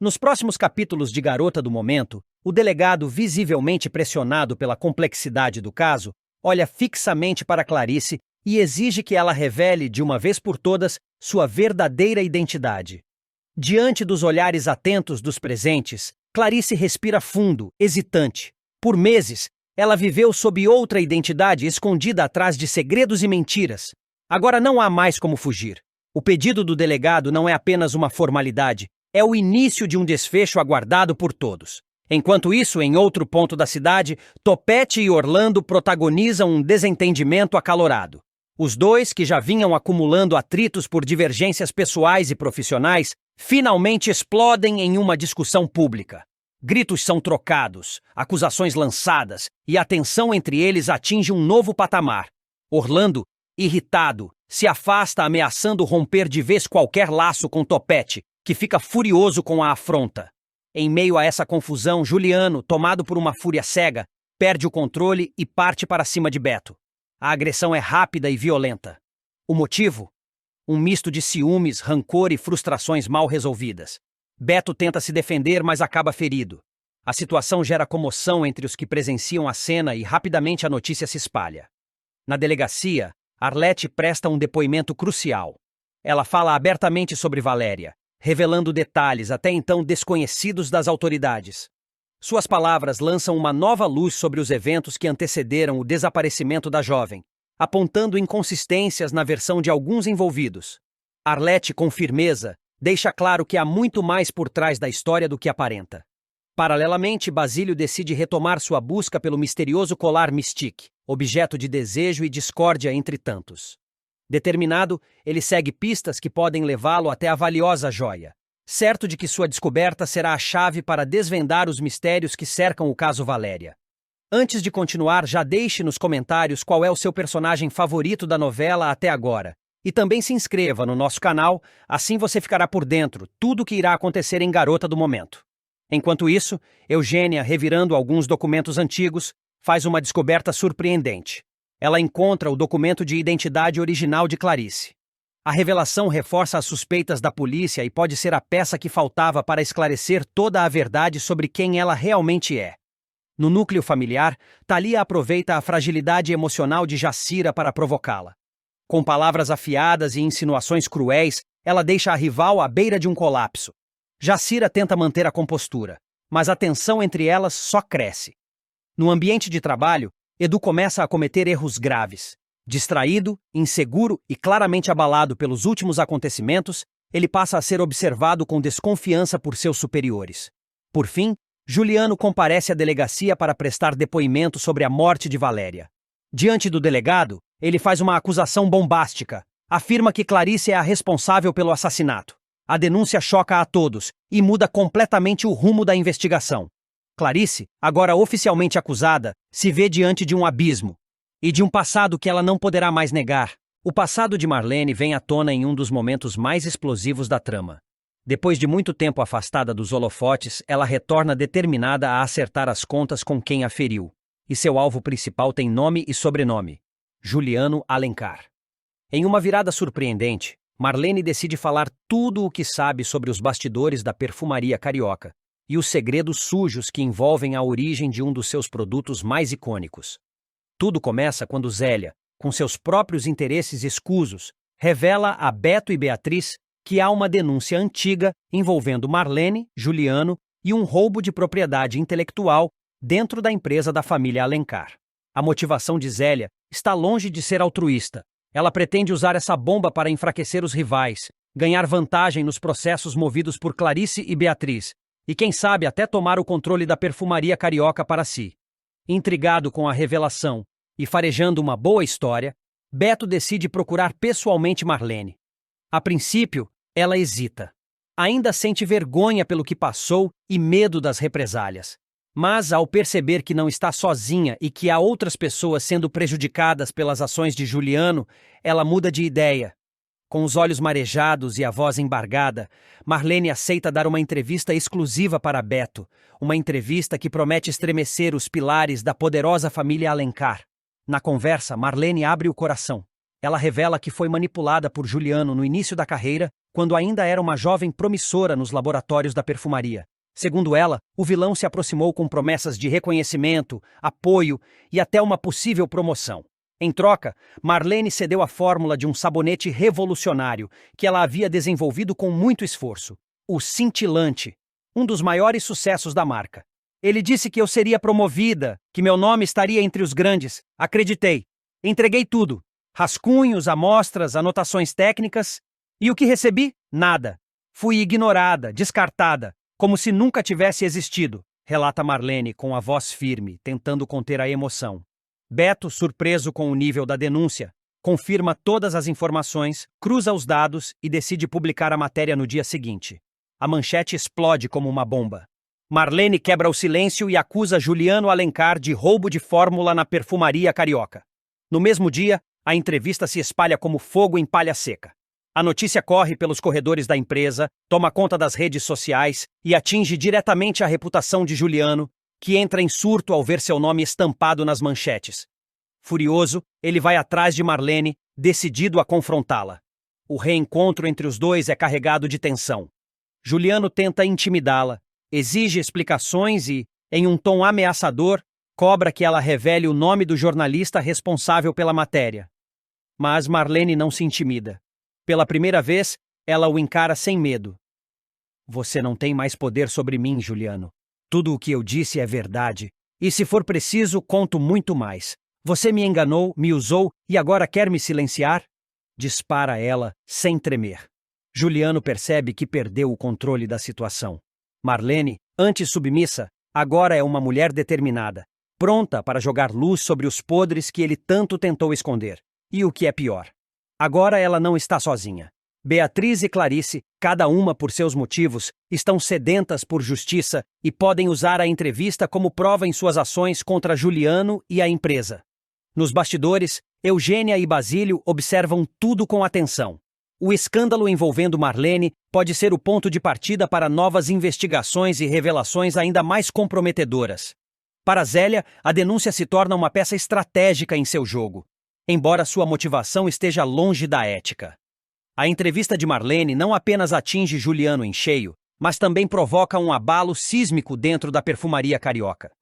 Nos próximos capítulos de Garota do Momento, o delegado, visivelmente pressionado pela complexidade do caso, olha fixamente para Clarice e exige que ela revele, de uma vez por todas, sua verdadeira identidade. Diante dos olhares atentos dos presentes, Clarice respira fundo, hesitante. Por meses, ela viveu sob outra identidade escondida atrás de segredos e mentiras. Agora não há mais como fugir. O pedido do delegado não é apenas uma formalidade, é o início de um desfecho aguardado por todos. Enquanto isso, em outro ponto da cidade, Topete e Orlando protagonizam um desentendimento acalorado. Os dois, que já vinham acumulando atritos por divergências pessoais e profissionais, finalmente explodem em uma discussão pública. Gritos são trocados, acusações lançadas, e a tensão entre eles atinge um novo patamar. Orlando, irritado, se afasta ameaçando romper de vez qualquer laço com Topete, que fica furioso com a afronta. Em meio a essa confusão, Juliano, tomado por uma fúria cega, perde o controle e parte para cima de Beto. A agressão é rápida e violenta. O motivo? Um misto de ciúmes, rancor e frustrações mal resolvidas. Beto tenta se defender, mas acaba ferido. A situação gera comoção entre os que presenciam a cena e rapidamente a notícia se espalha. Na delegacia, Arlete presta um depoimento crucial. Ela fala abertamente sobre Valéria, revelando detalhes até então desconhecidos das autoridades. Suas palavras lançam uma nova luz sobre os eventos que antecederam o desaparecimento da jovem, apontando inconsistências na versão de alguns envolvidos. Arlete, com firmeza, deixa claro que há muito mais por trás da história do que aparenta. Paralelamente, Basílio decide retomar sua busca pelo misterioso colar Mystique, objeto de desejo e discórdia entre tantos. Determinado, ele segue pistas que podem levá-lo até a valiosa joia, certo de que sua descoberta será a chave para desvendar os mistérios que cercam o caso Valéria. Antes de continuar, já deixe nos comentários qual é o seu personagem favorito da novela até agora. E também se inscreva no nosso canal, assim você ficará por dentro tudo o que irá acontecer em Garota do Momento. Enquanto isso, Eugênia, revirando alguns documentos antigos, faz uma descoberta surpreendente. Ela encontra o documento de identidade original de Clarice. A revelação reforça as suspeitas da polícia e pode ser a peça que faltava para esclarecer toda a verdade sobre quem ela realmente é. No núcleo familiar, Thalia aproveita a fragilidade emocional de Jacira para provocá-la. Com palavras afiadas e insinuações cruéis, ela deixa a rival à beira de um colapso. Jacira tenta manter a compostura, mas a tensão entre elas só cresce. No ambiente de trabalho, Edu começa a cometer erros graves. Distraído, inseguro e claramente abalado pelos últimos acontecimentos, ele passa a ser observado com desconfiança por seus superiores. Por fim, Juliano comparece à delegacia para prestar depoimento sobre a morte de Valéria. Diante do delegado, ele faz uma acusação bombástica. Afirma que Clarice é a responsável pelo assassinato. A denúncia choca a todos e muda completamente o rumo da investigação. Clarice, agora oficialmente acusada, se vê diante de um abismo e de um passado que ela não poderá mais negar. O passado de Marlene vem à tona em um dos momentos mais explosivos da trama. Depois de muito tempo afastada dos holofotes, ela retorna determinada a acertar as contas com quem a feriu. E seu alvo principal tem nome e sobrenome: Juliano Alencar. Em uma virada surpreendente, Marlene decide falar tudo o que sabe sobre os bastidores da perfumaria carioca e os segredos sujos que envolvem a origem de um dos seus produtos mais icônicos. Tudo começa quando Zélia, com seus próprios interesses escusos, revela a Beto e Beatriz que há uma denúncia antiga envolvendo Marlene, Juliano e um roubo de propriedade intelectual dentro da empresa da família Alencar. A motivação de Zélia está longe de ser altruísta. Ela pretende usar essa bomba para enfraquecer os rivais, ganhar vantagem nos processos movidos por Clarice e Beatriz, e quem sabe até tomar o controle da perfumaria carioca para si. Intrigado com a revelação e farejando uma boa história, Beto decide procurar pessoalmente Marlene. A princípio, ela hesita. Ainda sente vergonha pelo que passou e medo das represálias. Mas, ao perceber que não está sozinha e que há outras pessoas sendo prejudicadas pelas ações de Juliano, ela muda de ideia. Com os olhos marejados e a voz embargada, Marlene aceita dar uma entrevista exclusiva para Beto, uma entrevista que promete estremecer os pilares da poderosa família Alencar. Na conversa, Marlene abre o coração. Ela revela que foi manipulada por Juliano no início da carreira quando ainda era uma jovem promissora nos laboratórios da perfumaria. Segundo ela, o vilão se aproximou com promessas de reconhecimento, apoio e até uma possível promoção. Em troca, Marlene cedeu a fórmula de um sabonete revolucionário que ela havia desenvolvido com muito esforço: o Cintilante, um dos maiores sucessos da marca. Ele disse que eu seria promovida, que meu nome estaria entre os grandes. Acreditei. Entreguei tudo: rascunhos, amostras, anotações técnicas. E o que recebi? Nada. Fui ignorada, descartada, como se nunca tivesse existido, relata Marlene com a voz firme, tentando conter a emoção. Beto, surpreso com o nível da denúncia, confirma todas as informações, cruza os dados e decide publicar a matéria no dia seguinte. A manchete explode como uma bomba. Marlene quebra o silêncio e acusa Juliano Alencar de roubo de fórmula na perfumaria carioca. No mesmo dia, a entrevista se espalha como fogo em palha seca. A notícia corre pelos corredores da empresa, toma conta das redes sociais e atinge diretamente a reputação de Juliano, que entra em surto ao ver seu nome estampado nas manchetes. Furioso, ele vai atrás de Marlene, decidido a confrontá-la. O reencontro entre os dois é carregado de tensão. Juliano tenta intimidá-la, exige explicações e, em um tom ameaçador, cobra que ela revele o nome do jornalista responsável pela matéria. Mas Marlene não se intimida. Pela primeira vez, ela o encara sem medo. Você não tem mais poder sobre mim, Juliano. Tudo o que eu disse é verdade. E se for preciso, conto muito mais. Você me enganou, me usou e agora quer me silenciar? Dispara ela, sem tremer. Juliano percebe que perdeu o controle da situação. Marlene, antes submissa, agora é uma mulher determinada, pronta para jogar luz sobre os podres que ele tanto tentou esconder. E o que é pior, agora ela não está sozinha. Beatriz e Clarice, cada uma por seus motivos, estão sedentas por justiça e podem usar a entrevista como prova em suas ações contra Juliano e a empresa. Nos bastidores, Eugênia e Basílio observam tudo com atenção. O escândalo envolvendo Marlene pode ser o ponto de partida para novas investigações e revelações ainda mais comprometedoras. Para Zélia, a denúncia se torna uma peça estratégica em seu jogo, embora sua motivação esteja longe da ética. A entrevista de Marlene não apenas atinge Juliano em cheio, mas também provoca um abalo sísmico dentro da perfumaria carioca.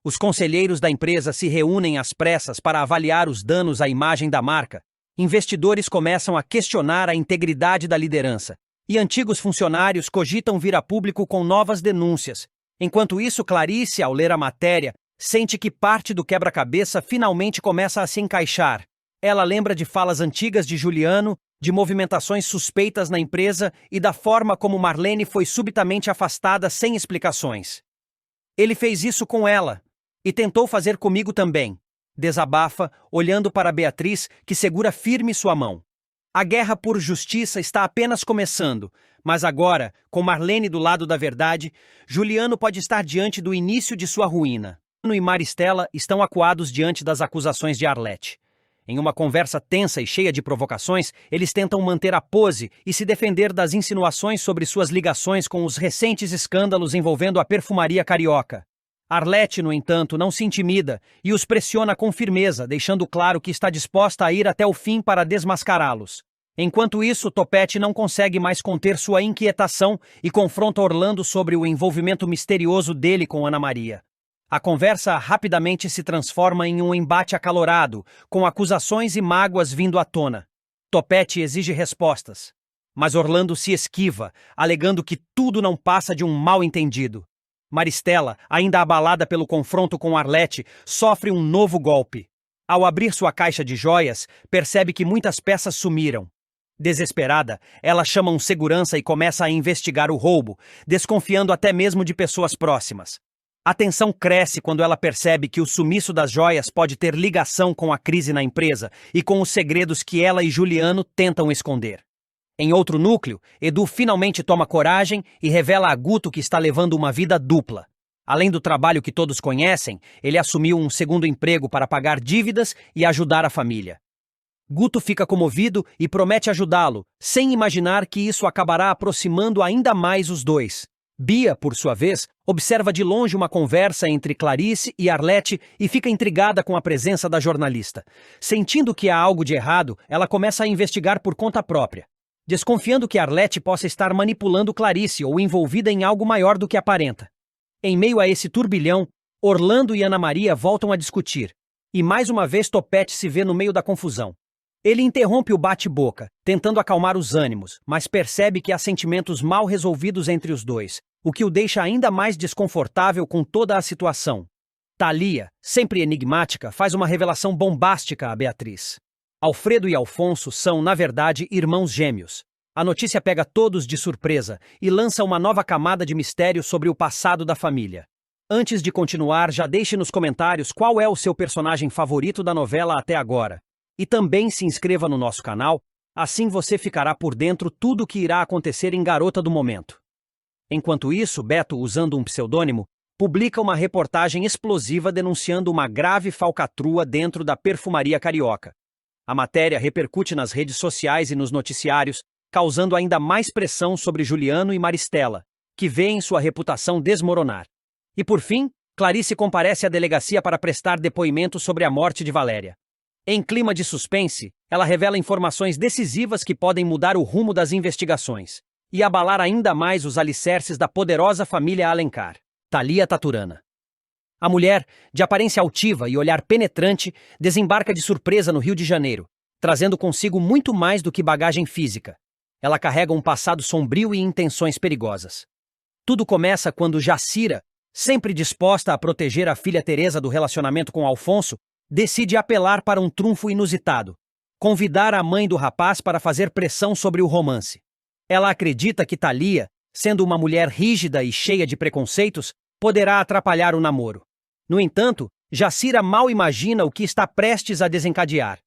Os conselheiros da empresa se reúnem às pressas para avaliar os danos à imagem da marca. Investidores começam a questionar a integridade da liderança, e antigos funcionários cogitam vir a público com novas denúncias. Enquanto isso, Clarice, ao ler a matéria, sente que parte do quebra-cabeça finalmente começa a se encaixar. Ela lembra de falas antigas de Juliano, de movimentações suspeitas na empresa e da forma como Marlene foi subitamente afastada sem explicações. Ele fez isso com ela, e tentou fazer comigo também. Desabafa, olhando para Beatriz, que segura firme sua mão. A guerra por justiça está apenas começando, mas agora, com Marlene do lado da verdade, Juliano pode estar diante do início de sua ruína. Juliano e Maristela estão acuados diante das acusações de Arlete. Em uma conversa tensa e cheia de provocações, eles tentam manter a pose e se defender das insinuações sobre suas ligações com os recentes escândalos envolvendo a perfumaria carioca. Arlete, no entanto, não se intimida e os pressiona com firmeza, deixando claro que está disposta a ir até o fim para desmascará-los. Enquanto isso, Topete não consegue mais conter sua inquietação e confronta Orlando sobre o envolvimento misterioso dele com Ana Maria. A conversa rapidamente se transforma em um embate acalorado, com acusações e mágoas vindo à tona. Topete exige respostas, mas Orlando se esquiva, alegando que tudo não passa de um mal-entendido. Maristela, ainda abalada pelo confronto com Arlete, sofre um novo golpe. Ao abrir sua caixa de joias, percebe que muitas peças sumiram. Desesperada, ela chama um segurança e começa a investigar o roubo, desconfiando até mesmo de pessoas próximas. A tensão cresce quando ela percebe que o sumiço das joias pode ter ligação com a crise na empresa e com os segredos que ela e Juliano tentam esconder. Em outro núcleo, Edu finalmente toma coragem e revela a Guto que está levando uma vida dupla. Além do trabalho que todos conhecem, ele assumiu um segundo emprego para pagar dívidas e ajudar a família. Guto fica comovido e promete ajudá-lo, sem imaginar que isso acabará aproximando ainda mais os dois. Bia, por sua vez, observa de longe uma conversa entre Clarice e Arlete e fica intrigada com a presença da jornalista. Sentindo que há algo de errado, ela começa a investigar por conta própria. desconfiando que Arlete possa estar manipulando Clarice ou envolvida em algo maior do que aparenta. Em meio a esse turbilhão, Orlando e Ana Maria voltam a discutir, e mais uma vez Topete se vê no meio da confusão. Ele interrompe o bate-boca, tentando acalmar os ânimos, mas percebe que há sentimentos mal resolvidos entre os dois, o que o deixa ainda mais desconfortável com toda a situação. Thalia, sempre enigmática, faz uma revelação bombástica a Beatriz. Alfredo e Alfonso são, na verdade, irmãos gêmeos. A notícia pega todos de surpresa e lança uma nova camada de mistério sobre o passado da família. Antes de continuar, já deixe nos comentários qual é o seu personagem favorito da novela até agora. E também se inscreva no nosso canal, assim você ficará por dentro tudo o que irá acontecer em Garota do Momento. Enquanto isso, Beto, usando um pseudônimo, publica uma reportagem explosiva denunciando uma grave falcatrua dentro da perfumaria carioca. A matéria repercute nas redes sociais e nos noticiários, causando ainda mais pressão sobre Juliano e Maristela, que veem sua reputação desmoronar. E por fim, Clarice comparece à delegacia para prestar depoimento sobre a morte de Valéria. Em clima de suspense, ela revela informações decisivas que podem mudar o rumo das investigações e abalar ainda mais os alicerces da poderosa família Alencar. Thalia Taturana. A mulher, de aparência altiva e olhar penetrante, desembarca de surpresa no Rio de Janeiro, trazendo consigo muito mais do que bagagem física. Ela carrega um passado sombrio e intenções perigosas. Tudo começa quando Jacira, sempre disposta a proteger a filha Teresa do relacionamento com Alfonso, decide apelar para um trunfo inusitado: convidar a mãe do rapaz para fazer pressão sobre o romance. Ela acredita que Thalia, sendo uma mulher rígida e cheia de preconceitos, poderá atrapalhar o namoro. No entanto, Jacira mal imagina o que está prestes a desencadear.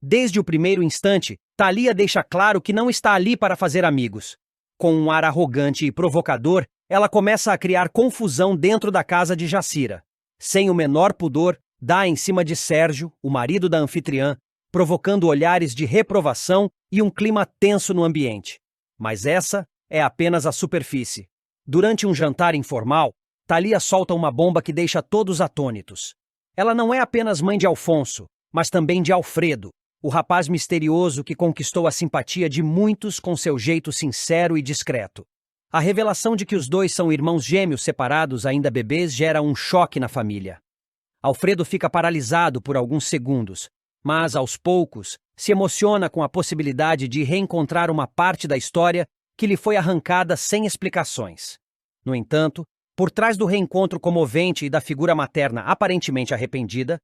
Desde o primeiro instante, Thalia deixa claro que não está ali para fazer amigos. Com um ar arrogante e provocador, ela começa a criar confusão dentro da casa de Jacira. Sem o menor pudor, dá em cima de Sérgio, o marido da anfitriã, provocando olhares de reprovação e um clima tenso no ambiente. Mas essa é apenas a superfície. Durante um jantar informal, Thalia solta uma bomba que deixa todos atônitos. Ela não é apenas mãe de Alfonso, mas também de Alfredo, o rapaz misterioso que conquistou a simpatia de muitos com seu jeito sincero e discreto. A revelação de que os dois são irmãos gêmeos separados ainda bebês gera um choque na família. Alfredo fica paralisado por alguns segundos, mas, aos poucos, se emociona com a possibilidade de reencontrar uma parte da história que lhe foi arrancada sem explicações. No entanto, por trás do reencontro comovente e da figura materna aparentemente arrependida,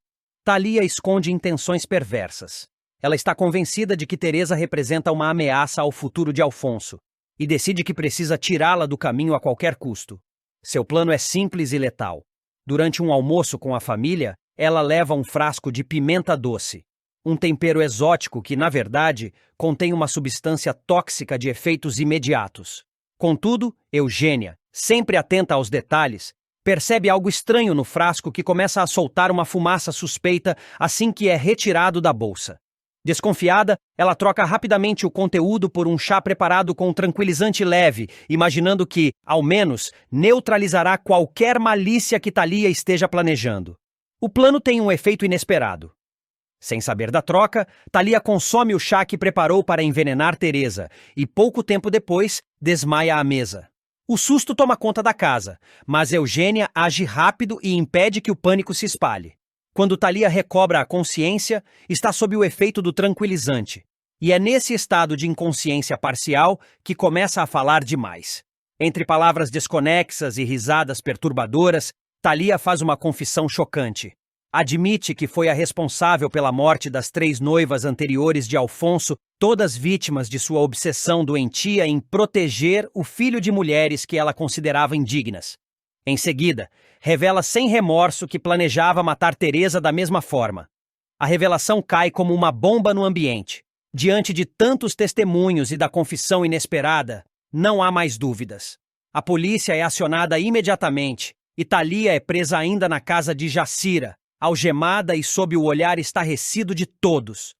Thalia esconde intenções perversas. Ela está convencida de que Teresa representa uma ameaça ao futuro de Alfonso e decide que precisa tirá-la do caminho a qualquer custo. Seu plano é simples e letal. Durante um almoço com a família, ela leva um frasco de pimenta doce, um tempero exótico que, na verdade, contém uma substância tóxica de efeitos imediatos. Contudo, Eugênia, sempre atenta aos detalhes, percebe algo estranho no frasco que começa a soltar uma fumaça suspeita assim que é retirado da bolsa. Desconfiada, ela troca rapidamente o conteúdo por um chá preparado com um tranquilizante leve, imaginando que, ao menos, neutralizará qualquer malícia que Thalia esteja planejando. O plano tem um efeito inesperado. Sem saber da troca, Thalia consome o chá que preparou para envenenar Teresa e, pouco tempo depois, desmaia à mesa. O susto toma conta da casa, mas Eugênia age rápido e impede que o pânico se espalhe. Quando Thalia recobra a consciência, está sob o efeito do tranquilizante. E é nesse estado de inconsciência parcial que começa a falar demais. Entre palavras desconexas e risadas perturbadoras, Thalia faz uma confissão chocante. Admite que foi a responsável pela morte das 3 noivas anteriores de Alfonso, todas vítimas de sua obsessão doentia em proteger o filho de mulheres que ela considerava indignas. Em seguida, revela sem remorso que planejava matar Teresa da mesma forma. A revelação cai como uma bomba no ambiente. Diante de tantos testemunhos e da confissão inesperada, não há mais dúvidas. A polícia é acionada imediatamente e Thalia é presa ainda na casa de Jacira, algemada e sob o olhar estarrecido de todos.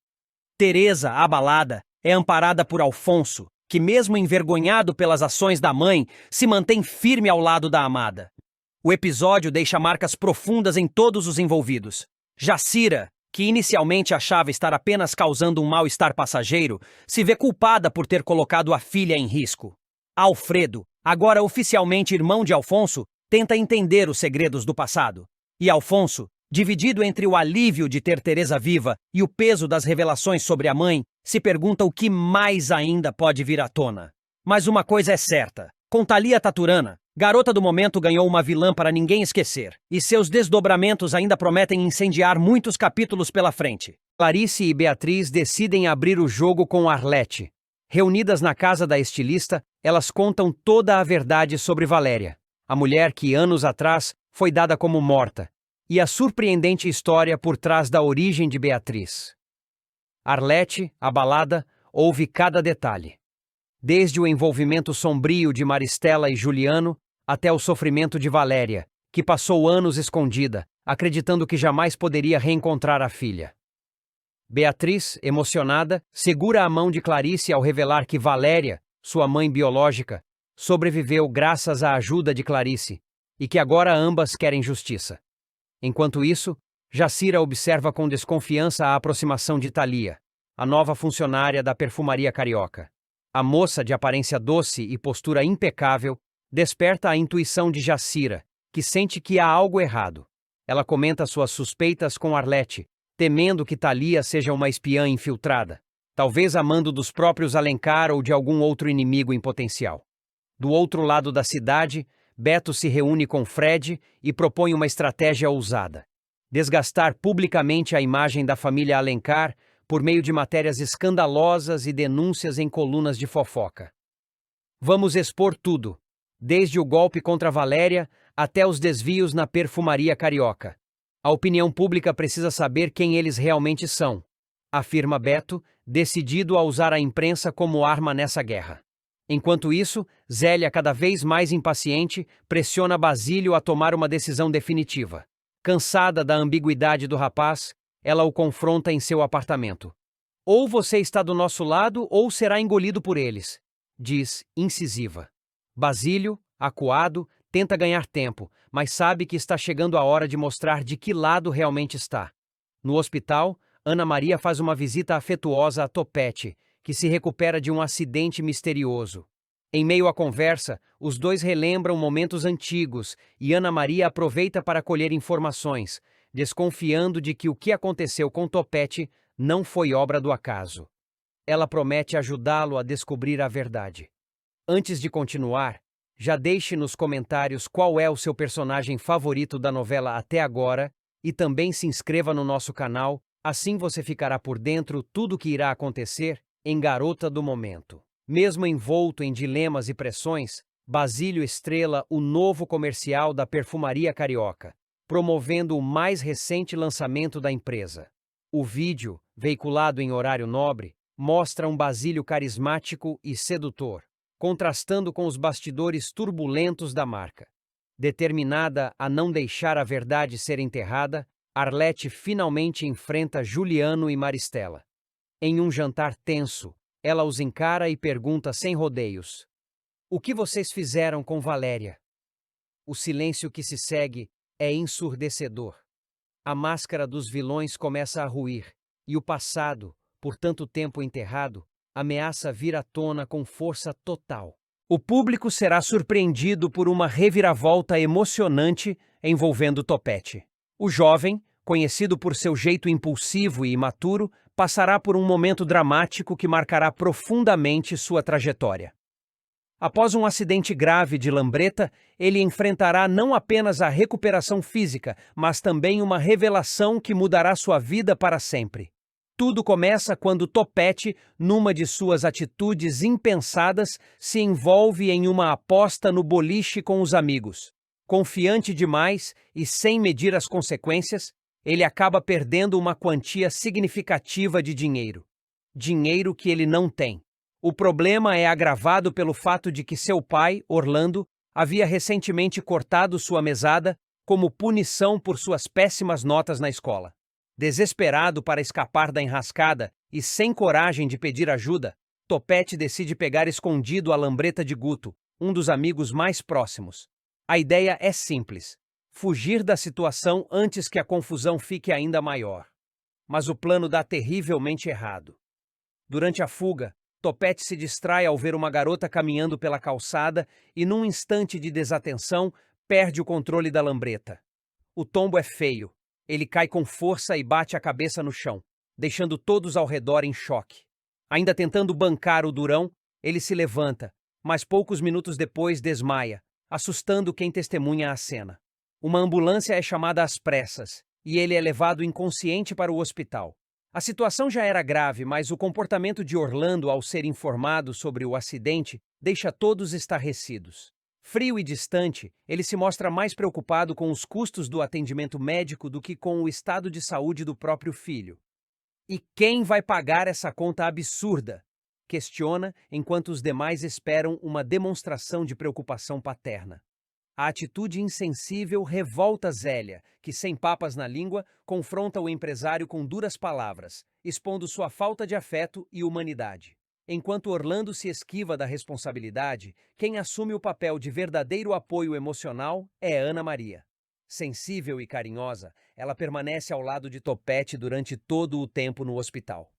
Teresa, abalada, é amparada por Alfonso, que mesmo envergonhado pelas ações da mãe, se mantém firme ao lado da amada. O episódio deixa marcas profundas em todos os envolvidos. Jacira, que inicialmente achava estar apenas causando um mal-estar passageiro, se vê culpada por ter colocado a filha em risco. Alfredo, agora oficialmente irmão de Alfonso, tenta entender os segredos do passado. E Alfonso, dividido entre o alívio de ter Teresa viva e o peso das revelações sobre a mãe, se pergunta o que mais ainda pode vir à tona. Mas uma coisa é certa: com Thalia Taturana, Garota do Momento ganhou uma vilã para ninguém esquecer, e seus desdobramentos ainda prometem incendiar muitos capítulos pela frente. Clarice e Beatriz decidem abrir o jogo com Arlete. Reunidas na casa da estilista, elas contam toda a verdade sobre Valéria, a mulher que anos atrás foi dada como morta, e a surpreendente história por trás da origem de Beatriz. Arlete, abalada, ouve cada detalhe. Desde o envolvimento sombrio de Maristela e Juliano, até o sofrimento de Valéria, que passou anos escondida, acreditando que jamais poderia reencontrar a filha. Beatriz, emocionada, segura a mão de Clarice ao revelar que Valéria, sua mãe biológica, sobreviveu graças à ajuda de Clarice, e que agora ambas querem justiça. Enquanto isso, Jacira observa com desconfiança a aproximação de Thalia, a nova funcionária da perfumaria carioca. A moça, de aparência doce e postura impecável, desperta a intuição de Jacira, que sente que há algo errado. Ela comenta suas suspeitas com Arlete, temendo que Thalia seja uma espiã infiltrada, talvez a mando dos próprios Alencar ou de algum outro inimigo em potencial. Do outro lado da cidade, Beto se reúne com Fred e propõe uma estratégia ousada: desgastar publicamente a imagem da família Alencar por meio de matérias escandalosas e denúncias em colunas de fofoca. Vamos expor tudo, desde o golpe contra Valéria até os desvios na perfumaria carioca. A opinião pública precisa saber quem eles realmente são, afirma Beto, decidido a usar a imprensa como arma nessa guerra. Enquanto isso, Zélia, cada vez mais impaciente, pressiona Basílio a tomar uma decisão definitiva. Cansada da ambiguidade do rapaz, ela o confronta em seu apartamento. Ou você está do nosso lado ou será engolido por eles, diz, incisiva. Basílio, acuado, tenta ganhar tempo, mas sabe que está chegando a hora de mostrar de que lado realmente está. No hospital, Ana Maria faz uma visita afetuosa a Topete, que se recupera de um acidente misterioso. Em meio à conversa, os dois relembram momentos antigos e Ana Maria aproveita para colher informações, desconfiando de que o que aconteceu com Topete não foi obra do acaso. Ela promete ajudá-lo a descobrir a verdade. Antes de continuar, já deixe nos comentários qual é o seu personagem favorito da novela até agora e também se inscreva no nosso canal, assim você ficará por dentro tudo o que irá acontecer em Garota do Momento. Mesmo envolto em dilemas e pressões, Basílio estrela o novo comercial da perfumaria carioca, promovendo o mais recente lançamento da empresa. O vídeo, veiculado em horário nobre, mostra um Basílio carismático e sedutor, contrastando com os bastidores turbulentos da marca. Determinada a não deixar a verdade ser enterrada, Arlete finalmente enfrenta Juliano e Maristela. Em um jantar tenso, ela os encara e pergunta sem rodeios: "O que vocês fizeram com Valéria?" O silêncio que se segue é ensurdecedor. A máscara dos vilões começa a ruir, e o passado, por tanto tempo enterrado, ameaça vir à tona com força total. O público será surpreendido por uma reviravolta emocionante envolvendo Topete. O jovem, conhecido por seu jeito impulsivo e imaturo, passará por um momento dramático que marcará profundamente sua trajetória. Após um acidente grave de lambreta, ele enfrentará não apenas a recuperação física, mas também uma revelação que mudará sua vida para sempre. Tudo começa quando Topete, numa de suas atitudes impensadas, se envolve em uma aposta no boliche com os amigos. Confiante demais e sem medir as consequências, ele acaba perdendo uma quantia significativa de dinheiro. Dinheiro que ele não tem. O problema é agravado pelo fato de que seu pai, Orlando, havia recentemente cortado sua mesada como punição por suas péssimas notas na escola. Desesperado para escapar da enrascada e sem coragem de pedir ajuda, Topete decide pegar escondido a lambreta de Guto, um dos amigos mais próximos. A ideia é simples: fugir da situação antes que a confusão fique ainda maior. mas o plano dá terrivelmente errado. Durante a fuga, Topete se distrai ao ver uma garota caminhando pela calçada e, num instante de desatenção, perde o controle da lambreta. O tombo é feio. Ele cai com força e bate a cabeça no chão, deixando todos ao redor em choque. Ainda tentando bancar o durão, ele se levanta, mas poucos minutos depois desmaia, assustando quem testemunha a cena. Uma ambulância é chamada às pressas e ele é levado inconsciente para o hospital. A situação já era grave, mas o comportamento de Orlando ao ser informado sobre o acidente deixa todos estarrecidos. Frio e distante, ele se mostra mais preocupado com os custos do atendimento médico do que com o estado de saúde do próprio filho. E quem vai pagar essa conta absurda? Questiona, enquanto os demais esperam uma demonstração de preocupação paterna. A atitude insensível revolta Zélia, que, sem papas na língua, confronta o empresário com duras palavras, expondo sua falta de afeto e humanidade. Enquanto Orlando se esquiva da responsabilidade, quem assume o papel de verdadeiro apoio emocional é Ana Maria. Sensível e carinhosa, ela permanece ao lado de Topete durante todo o tempo no hospital.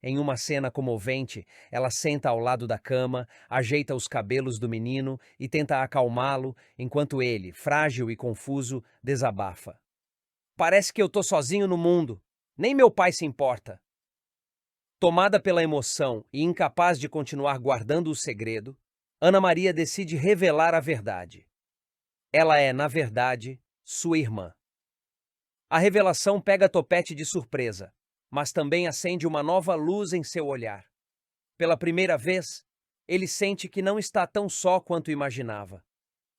Em uma cena comovente, ela senta ao lado da cama, ajeita os cabelos do menino e tenta acalmá-lo, enquanto ele, frágil e confuso, desabafa. Parece que eu tô sozinho no mundo. Nem meu pai se importa. Tomada pela emoção e incapaz de continuar guardando o segredo, Ana Maria decide revelar a verdade. Ela é, na verdade, sua irmã. A revelação pega Topete de surpresa, mas também acende uma nova luz em seu olhar. Pela primeira vez, ele sente que não está tão só quanto imaginava.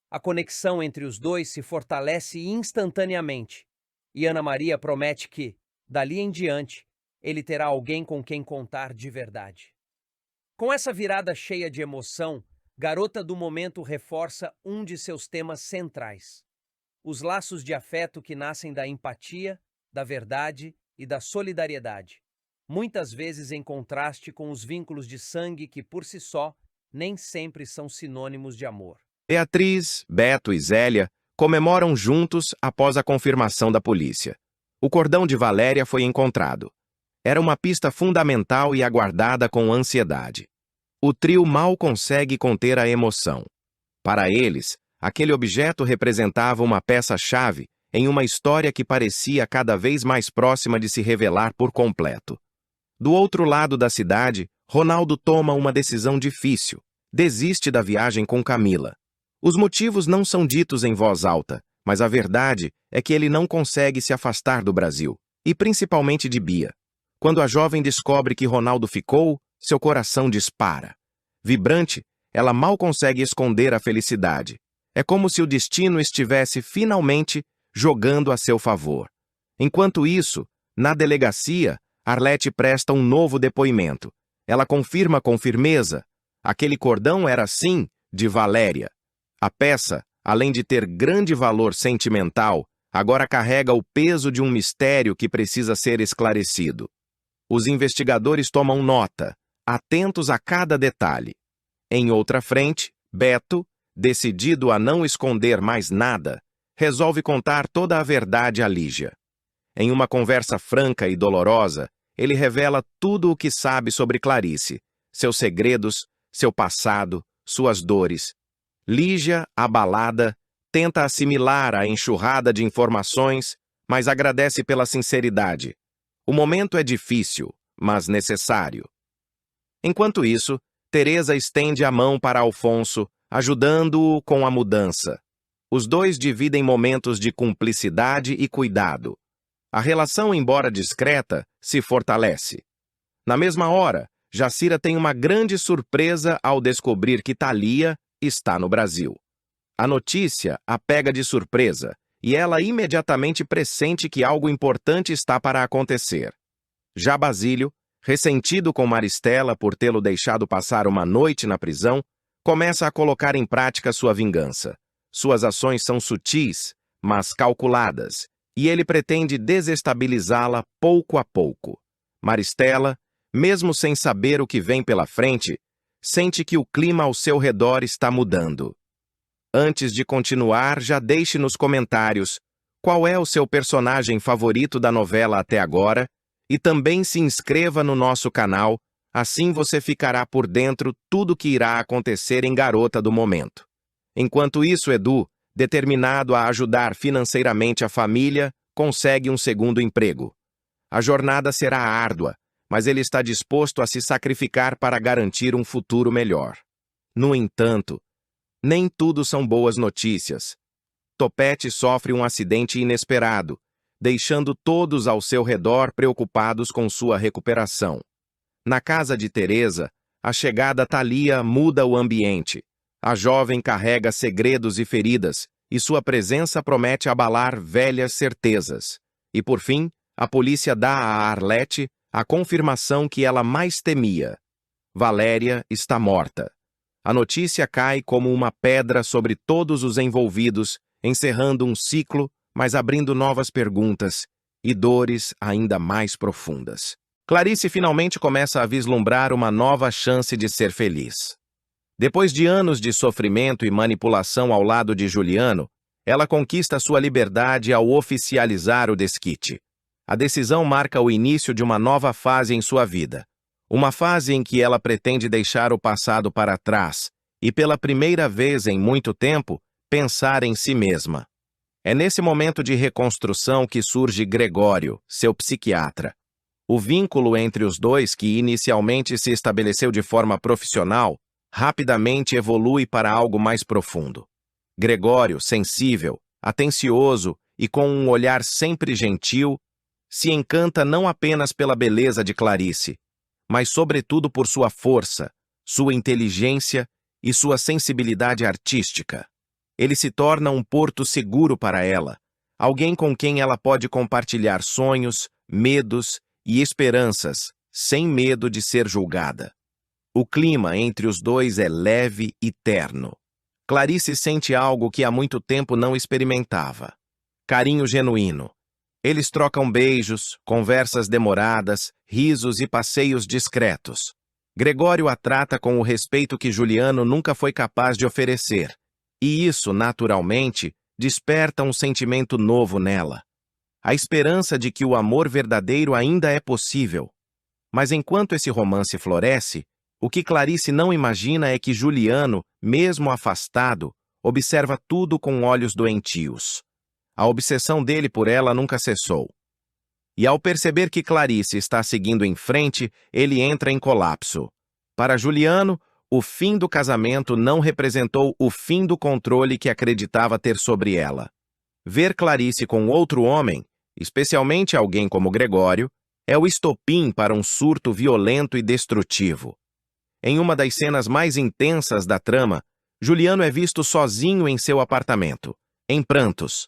A conexão entre os dois se fortalece instantaneamente, e Ana Maria promete que, dali em diante, ele terá alguém com quem contar de verdade. Com essa virada cheia de emoção, Garota do Momento reforça um de seus temas centrais: os laços de afeto que nascem da empatia, da verdade e da solidariedade, muitas vezes em contraste com os vínculos de sangue que, por si só, nem sempre são sinônimos de amor. Beatriz, Beto e Zélia comemoram juntos após a confirmação da polícia. O cordão de Valéria foi encontrado. Era uma pista fundamental e aguardada com ansiedade. O trio mal consegue conter a emoção. Para eles, aquele objeto representava uma peça-chave em uma história que parecia cada vez mais próxima de se revelar por completo. Do outro lado da cidade, Ronaldo toma uma decisão difícil. Desiste da viagem com Camila. Os motivos não são ditos em voz alta, mas a verdade é que ele não consegue se afastar do Brasil, e principalmente de Bia. Quando a jovem descobre que Ronaldo ficou, seu coração dispara. Vibrante, ela mal consegue esconder a felicidade. É como se o destino estivesse finalmente jogando a seu favor. Enquanto isso, na delegacia, Arlete presta um novo depoimento. Ela confirma com firmeza: aquele cordão era, sim, de Valéria. A peça, além de ter grande valor sentimental, agora carrega o peso de um mistério que precisa ser esclarecido. Os investigadores tomam nota, atentos a cada detalhe. Em outra frente, Beto, decidido a não esconder mais nada, resolve contar toda a verdade a Lígia. Em uma conversa franca e dolorosa, ele revela tudo o que sabe sobre Clarice, seus segredos, seu passado, suas dores. Lígia, abalada, tenta assimilar a enxurrada de informações, mas agradece pela sinceridade. O momento é difícil, mas necessário. Enquanto isso, Teresa estende a mão para Alfonso, ajudando-o com a mudança. Os dois dividem momentos de cumplicidade e cuidado. A relação, embora discreta, se fortalece. Na mesma hora, Jacira tem uma grande surpresa ao descobrir que Thalia está no Brasil. A notícia a pega de surpresa e ela imediatamente pressente que algo importante está para acontecer. Já Basílio, ressentido com Maristela por tê-lo deixado passar uma noite na prisão, começa a colocar em prática sua vingança. Suas ações são sutis, mas calculadas, e ele pretende desestabilizá-la pouco a pouco. Maristela, mesmo sem saber o que vem pela frente, sente que o clima ao seu redor está mudando. Antes de continuar, já deixe nos comentários qual é o seu personagem favorito da novela até agora E também se inscreva no nosso canal, assim você ficará por dentro tudo que irá acontecer em Garota do Momento. Enquanto isso, Edu, determinado a ajudar financeiramente a família, consegue um segundo emprego. A jornada será árdua, mas ele está disposto a se sacrificar para garantir um futuro melhor. No entanto, nem tudo são boas notícias. Topete sofre um acidente inesperado, deixando todos ao seu redor preocupados com sua recuperação. Na casa de Teresa, a chegada Thalia muda o ambiente. A jovem carrega segredos e feridas, e sua presença promete abalar velhas certezas. E por fim, a polícia dá a Arlete a confirmação que ela mais temia. Valéria está morta. A notícia cai como uma pedra sobre todos os envolvidos, encerrando um ciclo, mas abrindo novas perguntas e dores ainda mais profundas. Clarice finalmente começa a vislumbrar uma nova chance de ser feliz. Depois de anos de sofrimento e manipulação ao lado de Juliano, ela conquista sua liberdade ao oficializar o desquite. A decisão marca o início de uma nova fase em sua vida. Uma fase em que ela pretende deixar o passado para trás e, pela primeira vez em muito tempo, pensar em si mesma. É nesse momento de reconstrução que surge Gregório, seu psiquiatra. O vínculo entre os dois, que inicialmente se estabeleceu de forma profissional, rapidamente evolui para algo mais profundo. Gregório, sensível, atencioso e com um olhar sempre gentil, se encanta não apenas pela beleza de Clarice, mas sobretudo por sua força, sua inteligência e sua sensibilidade artística. Ele se torna um porto seguro para ela, alguém com quem ela pode compartilhar sonhos, medos e esperanças, sem medo de ser julgada. O clima entre os dois é leve e terno. Clarice sente algo que há muito tempo não experimentava. Carinho genuíno. Eles trocam beijos, conversas demoradas, risos e passeios discretos. Gregório a trata com o respeito que Juliano nunca foi capaz de oferecer. E isso, naturalmente, desperta um sentimento novo nela. A esperança de que o amor verdadeiro ainda é possível. Mas enquanto esse romance floresce, o que Clarice não imagina é que Juliano, mesmo afastado, observa tudo com olhos doentios. A obsessão dele por ela nunca cessou. E ao perceber que Clarice está seguindo em frente, ele entra em colapso. Para Juliano, o fim do casamento não representou o fim do controle que acreditava ter sobre ela. Ver Clarice com outro homem, especialmente alguém como Gregório, é o estopim para um surto violento e destrutivo. Em uma das cenas mais intensas da trama, Juliano é visto sozinho em seu apartamento, em prantos.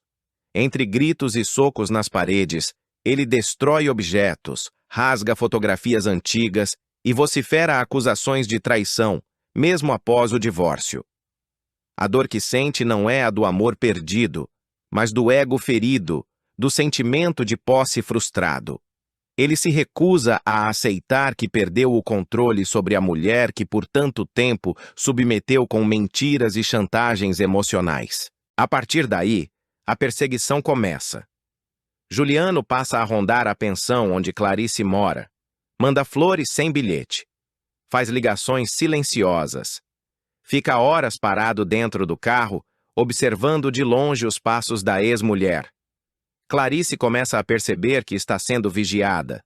Entre gritos e socos nas paredes, ele destrói objetos, rasga fotografias antigas e vocifera acusações de traição, mesmo após o divórcio. A dor que sente não é a do amor perdido, mas do ego ferido, do sentimento de posse frustrado. Ele se recusa a aceitar que perdeu o controle sobre a mulher que por tanto tempo submeteu com mentiras e chantagens emocionais. A partir daí, a perseguição começa. Juliano passa a rondar a pensão onde Clarice mora. Manda flores sem bilhete. Faz ligações silenciosas. Fica horas parado dentro do carro, observando de longe os passos da ex-mulher. Clarice começa a perceber que está sendo vigiada.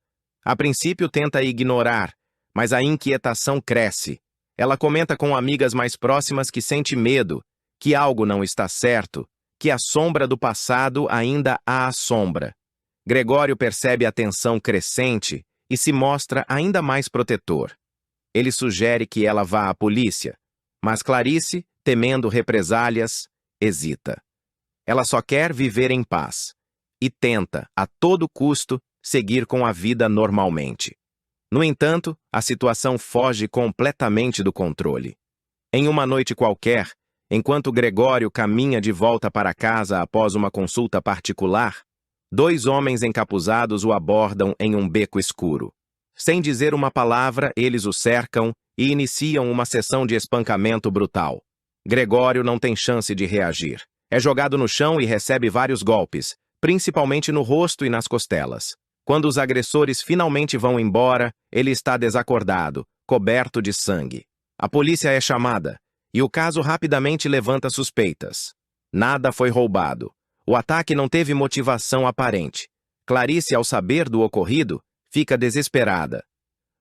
A princípio tenta ignorar, mas a inquietação cresce. Ela comenta com amigas mais próximas que sente medo, que algo não está certo, que a sombra do passado ainda a assombra. Gregório percebe a tensão crescente e se mostra ainda mais protetor. Ele sugere que ela vá à polícia, mas Clarice, temendo represálias, hesita. Ela só quer viver em paz e tenta, a todo custo, seguir com a vida normalmente. No entanto, a situação foge completamente do controle. Em uma noite qualquer, enquanto Gregório caminha de volta para casa após uma consulta particular, 2 homens encapuzados o abordam em um beco escuro. Sem dizer uma palavra, eles o cercam e iniciam uma sessão de espancamento brutal. Gregório não tem chance de reagir. É jogado no chão e recebe vários golpes, principalmente no rosto e nas costelas. Quando os agressores finalmente vão embora, ele está desacordado, coberto de sangue. A polícia é chamada, e o caso rapidamente levanta suspeitas. Nada foi roubado. O ataque não teve motivação aparente. Clarice, ao saber do ocorrido, fica desesperada.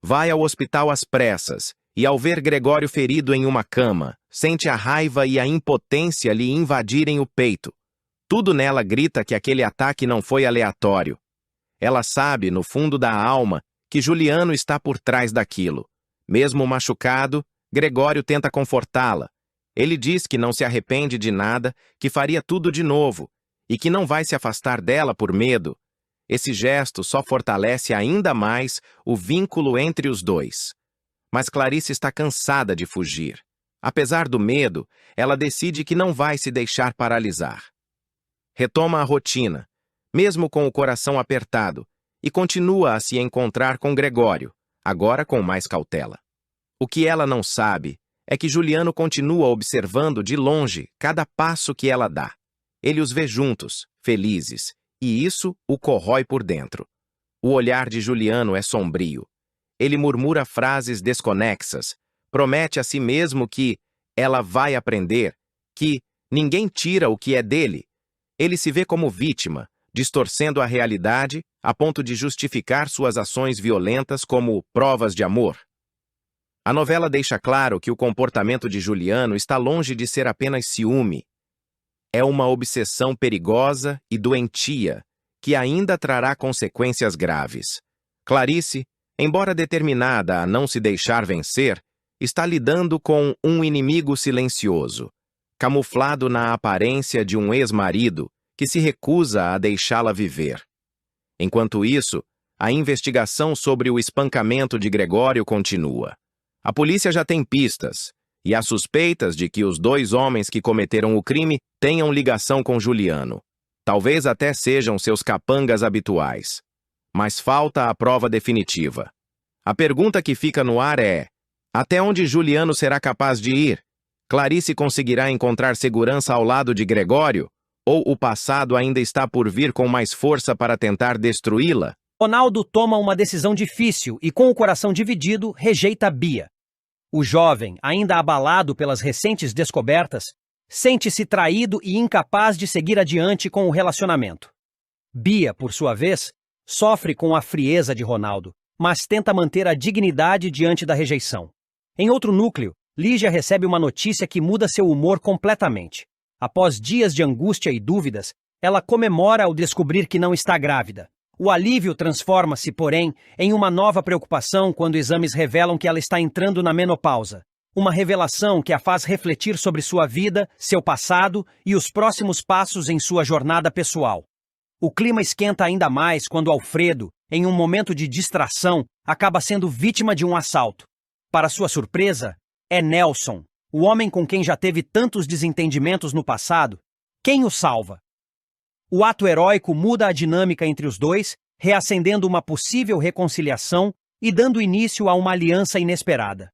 Vai ao hospital às pressas, e ao ver Gregório ferido em uma cama, sente a raiva e a impotência lhe invadirem o peito. Tudo nela grita que aquele ataque não foi aleatório. Ela sabe, no fundo da alma, que Juliano está por trás daquilo. Mesmo machucado, Gregório tenta confortá-la. Ele diz que não se arrepende de nada, que faria tudo de novo, e que não vai se afastar dela por medo. Esse gesto só fortalece ainda mais o vínculo entre os dois. Mas Clarice está cansada de fugir. Apesar do medo, ela decide que não vai se deixar paralisar. Retoma a rotina, mesmo com o coração apertado, e continua a se encontrar com Gregório, agora com mais cautela. O que ela não sabe é que Juliano continua observando de longe cada passo que ela dá. Ele os vê juntos, felizes, e isso o corrói por dentro. O olhar de Juliano é sombrio. Ele murmura frases desconexas, promete a si mesmo que ela vai aprender, que ninguém tira o que é dele. Ele se vê como vítima, distorcendo a realidade a ponto de justificar suas ações violentas como provas de amor. A novela deixa claro que o comportamento de Juliano está longe de ser apenas ciúme. É uma obsessão perigosa e doentia, que ainda trará consequências graves. Clarice, embora determinada a não se deixar vencer, está lidando com um inimigo silencioso, camuflado na aparência de um ex-marido que se recusa a deixá-la viver. Enquanto isso, a investigação sobre o espancamento de Gregório continua. A polícia já tem pistas, e há suspeitas de que os dois homens que cometeram o crime tenham ligação com Juliano. Talvez até sejam seus capangas habituais. Mas falta a prova definitiva. A pergunta que fica no ar é: até onde Juliano será capaz de ir? Clarice conseguirá encontrar segurança ao lado de Gregório? Ou o passado ainda está por vir com mais força para tentar destruí-la? Ronaldo toma uma decisão difícil e, com o coração dividido, rejeita Bia. O jovem, ainda abalado pelas recentes descobertas, sente-se traído e incapaz de seguir adiante com o relacionamento. Bia, por sua vez, sofre com a frieza de Ronaldo, mas tenta manter a dignidade diante da rejeição. Em outro núcleo, Lígia recebe uma notícia que muda seu humor completamente. Após dias de angústia e dúvidas, ela comemora ao descobrir que não está grávida. O alívio transforma-se, porém, em uma nova preocupação quando exames revelam que ela está entrando na menopausa. Uma revelação que a faz refletir sobre sua vida, seu passado e os próximos passos em sua jornada pessoal. O clima esquenta ainda mais quando Alfredo, em um momento de distração, acaba sendo vítima de um assalto. Para sua surpresa, é Nelson, o homem com quem já teve tantos desentendimentos no passado, quem o salva. O ato heróico muda a dinâmica entre os dois, reacendendo uma possível reconciliação e dando início a uma aliança inesperada.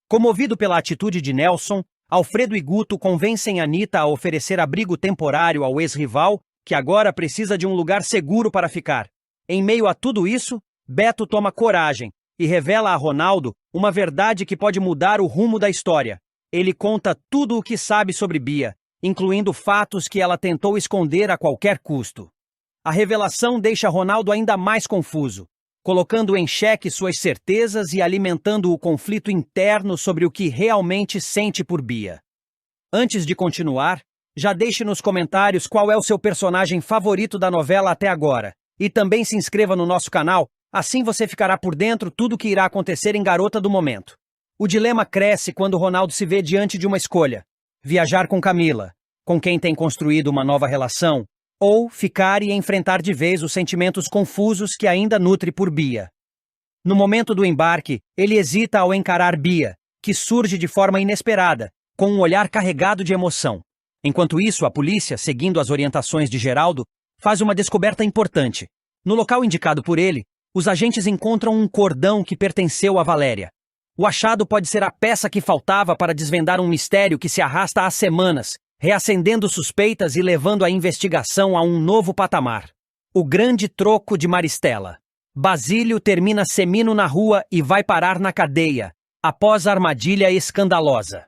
Comovido pela atitude de Nelson, Alfredo e Guto convencem Anita a oferecer abrigo temporário ao ex-rival, que agora precisa de um lugar seguro para ficar. Em meio a tudo isso, Beto toma coragem e revela a Ronaldo uma verdade que pode mudar o rumo da história. Ele conta tudo o que sabe sobre Bia, incluindo fatos que ela tentou esconder a qualquer custo. A revelação deixa Ronaldo ainda mais confuso, colocando em xeque suas certezas e alimentando o conflito interno sobre o que realmente sente por Bia. Antes de continuar, já deixe nos comentários qual é o seu personagem favorito da novela até agora, e também se inscreva no nosso canal, assim você ficará por dentro tudo o que irá acontecer em Garota do Momento. O dilema cresce quando Ronaldo se vê diante de uma escolha: viajar com Camila, com quem tem construído uma nova relação, ou ficar e enfrentar de vez os sentimentos confusos que ainda nutre por Bia. No momento do embarque, ele hesita ao encarar Bia, que surge de forma inesperada, com um olhar carregado de emoção. Enquanto isso, a polícia, seguindo as orientações de Geraldo, faz uma descoberta importante. No local indicado por ele, os agentes encontram um cordão que pertenceu a Valéria. O achado pode ser a peça que faltava para desvendar um mistério que se arrasta há semanas, reacendendo suspeitas e levando a investigação a um novo patamar. O grande troco de Maristela. Basílio termina semino na rua e vai parar na cadeia, após a armadilha escandalosa.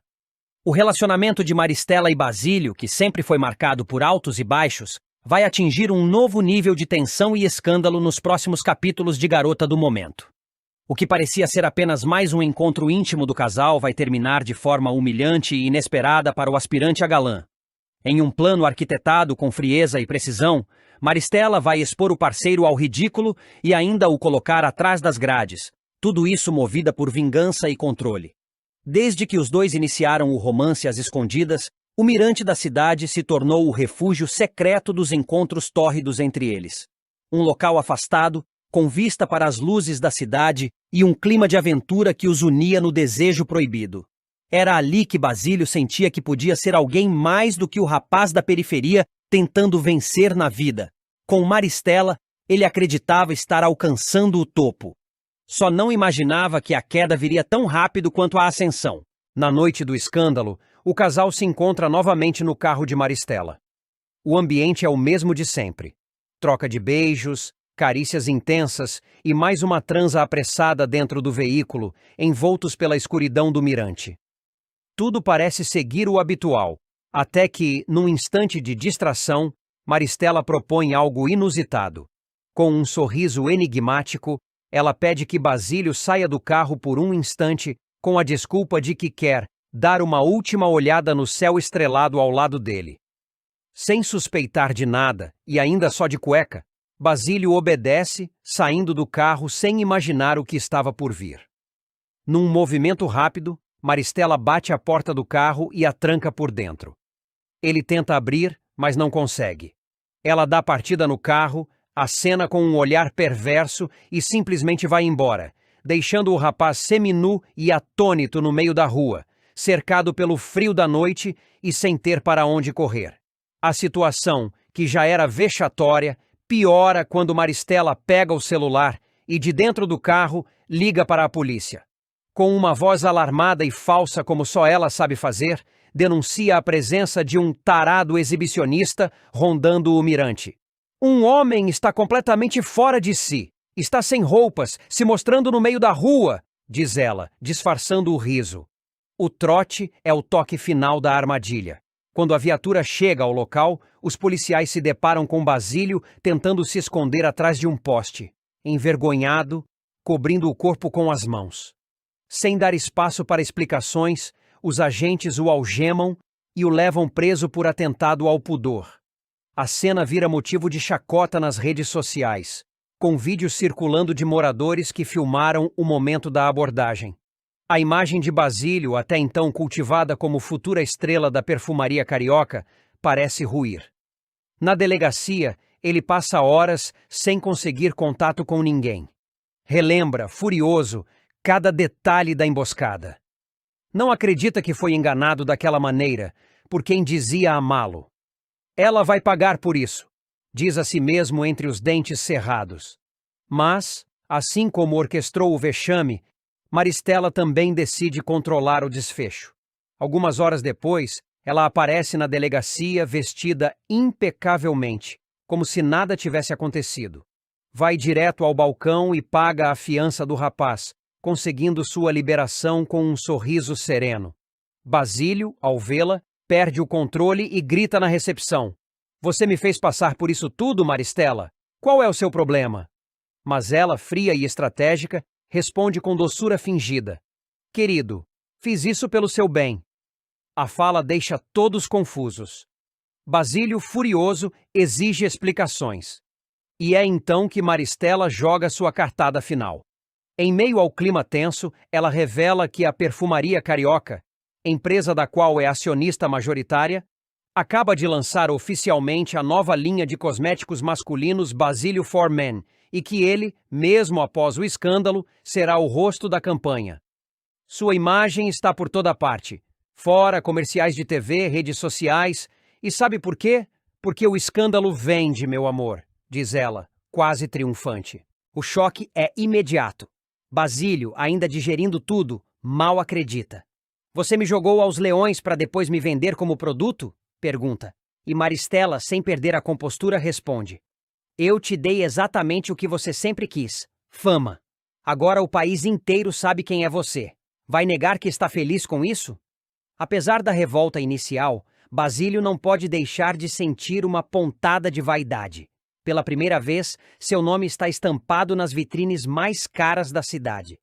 O relacionamento de Maristela e Basílio, que sempre foi marcado por altos e baixos, vai atingir um novo nível de tensão e escândalo nos próximos capítulos de Garota do Momento. O que parecia ser apenas mais um encontro íntimo do casal vai terminar de forma humilhante e inesperada para o aspirante a galã. Em um plano arquitetado com frieza e precisão, Maristela vai expor o parceiro ao ridículo e ainda o colocar atrás das grades, tudo isso movida por vingança e controle. Desde que os dois iniciaram o romance às escondidas, o mirante da cidade se tornou o refúgio secreto dos encontros tórridos entre eles. Um local afastado, com vista para as luzes da cidade e um clima de aventura que os unia no desejo proibido. Era ali que Basílio sentia que podia ser alguém mais do que o rapaz da periferia tentando vencer na vida. Com Maristela, ele acreditava estar alcançando o topo. Só não imaginava que a queda viria tão rápido quanto a ascensão. Na noite do escândalo, o casal se encontra novamente no carro de Maristela. O ambiente é o mesmo de sempre. Troca de beijos, carícias intensas e mais uma transa apressada dentro do veículo, envoltos pela escuridão do mirante. Tudo parece seguir o habitual, até que, num instante de distração, Maristela propõe algo inusitado. Com um sorriso enigmático, ela pede que Basílio saia do carro por um instante, com a desculpa de que quer dar uma última olhada no céu estrelado ao lado dele. Sem suspeitar de nada, e ainda só de cueca, Basílio obedece, saindo do carro sem imaginar o que estava por vir. Num movimento rápido, Maristela bate a porta do carro e a tranca por dentro. Ele tenta abrir, mas não consegue. Ela dá partida no carro, acena com um olhar perverso e simplesmente vai embora, deixando o rapaz seminu e atônito no meio da rua, cercado pelo frio da noite e sem ter para onde correr. A situação, que já era vexatória, piora quando Maristela pega o celular e, de dentro do carro, liga para a polícia. Com uma voz alarmada e falsa como só ela sabe fazer, denuncia a presença de um tarado exibicionista rondando o mirante. Um homem está completamente fora de si. Está sem roupas, se mostrando no meio da rua, diz ela, disfarçando o riso. O trote é o toque final da armadilha. Quando a viatura chega ao local, os policiais se deparam com Basílio tentando se esconder atrás de um poste, envergonhado, cobrindo o corpo com as mãos. Sem dar espaço para explicações, os agentes o algemam e o levam preso por atentado ao pudor. A cena vira motivo de chacota nas redes sociais, com vídeos circulando de moradores que filmaram o momento da abordagem. A imagem de Basílio, até então cultivada como futura estrela da perfumaria carioca, parece ruir. Na delegacia, ele passa horas sem conseguir contato com ninguém. Relembra, furioso, cada detalhe da emboscada. Não acredita que foi enganado daquela maneira por quem dizia amá-lo. Ela vai pagar por isso, diz a si mesmo entre os dentes cerrados. Mas, assim como orquestrou o vexame, Maristela também decide controlar o desfecho. Algumas horas depois, ela aparece na delegacia vestida impecavelmente, como se nada tivesse acontecido. Vai direto ao balcão e paga a fiança do rapaz, conseguindo sua liberação com um sorriso sereno. Basílio, ao vê-la, perde o controle e grita na recepção. Você me fez passar por isso tudo, Maristela? Qual é o seu problema? Mas ela, fria e estratégica, responde com doçura fingida. Querido, fiz isso pelo seu bem. A fala deixa todos confusos. Basílio, furioso, exige explicações. E é então que Maristela joga sua cartada final. Em meio ao clima tenso, ela revela que a Perfumaria Carioca, empresa da qual é acionista majoritária, acaba de lançar oficialmente a nova linha de cosméticos masculinos Basílio for Men e que ele, mesmo após o escândalo, será o rosto da campanha. Sua imagem está por toda parte, fora comerciais de TV, redes sociais, e sabe por quê? Porque o escândalo vende, meu amor, diz ela, quase triunfante. O choque é imediato. Basílio, ainda digerindo tudo, mal acredita. Você me jogou aos leões para depois me vender como produto? Pergunta. E Maristela, sem perder a compostura, responde. Eu te dei exatamente o que você sempre quis: fama. Agora o país inteiro sabe quem é você. Vai negar que está feliz com isso? Apesar da revolta inicial, Basílio não pode deixar de sentir uma pontada de vaidade. Pela primeira vez, seu nome está estampado nas vitrines mais caras da cidade.